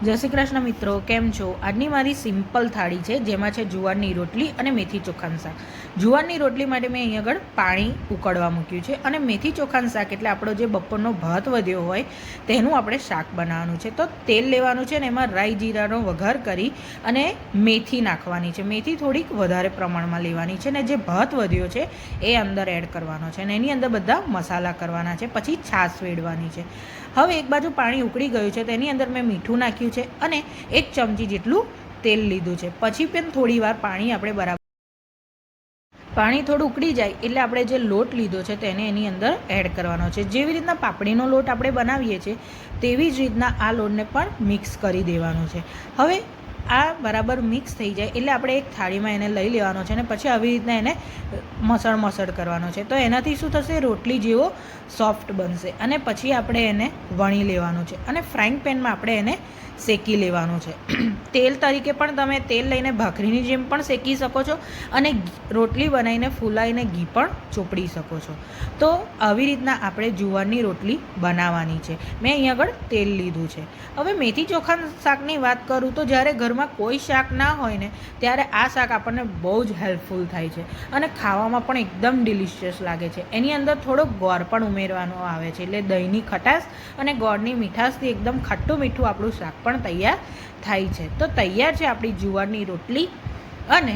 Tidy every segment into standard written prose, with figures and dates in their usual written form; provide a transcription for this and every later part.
જય શ્રી કૃષ્ણ મિત્રો, કેમ છો? આજની મારી સિમ્પલ થાળી છે જેમાં છે જુવારની રોટલી અને મેથી ચોખાનું શાક. જુવારની રોટલી માટે મેં અહીં આગળ પાણી ઉકળવા મૂક્યું છે અને મેથી ચોખાનું શાક એટલે આપણો જે બપોરનો ભાત વધ્યો હોય તેનું આપણે શાક બનાવવાનું છે. તો તેલ લેવાનું છે ને એમાં રાઈ જીરાનો વઘાર કરી અને મેથી નાખવાની છે. મેથી થોડીક વધારે પ્રમાણમાં લેવાની છે ને જે ભાત વધ્યો છે એ અંદર એડ કરવાનો છે અને એની અંદર બધા મસાલા કરવાના છે. પછી છાશ વેડવાની છે. હવે એક બાજુ પાણી ઉકળી ગયું છે તેની અંદર મેં મીઠું નાખ્યું છે અને 1 ચમચી જેટલું તેલ લીધું છે. પછી પણ થોડી વાર પાણી આપણે બરાબર પાણી થોડું ઉકળી જાય એટલે આપણે જે લોટ લીધો છે તેને એની અંદર એડ કરવાનો છે. જેવી રીતના પાપડીનો લોટ આપણે બનાવીએ છીએ તેવી જ રીતના આ લોટને પણ મિક્સ કરી દેવાનો છે. હવે આ બરાબર મિક્સ થઈ જાય એટલે આપણે એક થાળીમાં એને લઈ લેવાનો છે અને પછી આવી રીતના એને મસળ કરવાનો છે. તો એનાથી શું થશે, રોટલી જેવો સોફ્ટ બનશે અને પછી આપણે એને વણી લેવાનું છે અને ફ્રાઈંગ પેનમાં આપણે એને શેકી લેવાનું છે. તેલ તરીકે પણ તમે તેલ લઈને ભાખરીની જેમ પણ શેકી શકો છો અને રોટલી બનાવીને ફૂલાઈને ઘી પણ ચોપડી શકો છો. તો આવી રીતના આપણે જુવારની રોટલી બનાવવાની છે. મેં અહીં આગળ તેલ લીધું છે. હવે મેથી ચોખા શાકની વાત કરું તો જ્યારે ઘરમાં કોઈ શાક ના હોય ને ત્યારે આ શાક આપણને બહુ જ હેલ્પફુલ થાય છે અને ખાવામાં પણ એકદમ ડિલિશિયસ લાગે છે. એની અંદર થોડો ગોળ પણ ઉમેરવાનો આવે છે એટલે દહીંની ખટાશ અને ગોળની મીઠાશથી એકદમ ખાટું મીઠું આપણું શાક પણ તૈયાર થાય છે. તો તૈયાર છે આપણી જુવારની રોટલી અને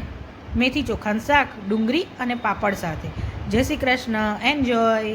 મેથી ચોખાનું શાક ડુંગળી અને પાપડ સાથે. જય શ્રી કૃષ્ણ, એન્જોય.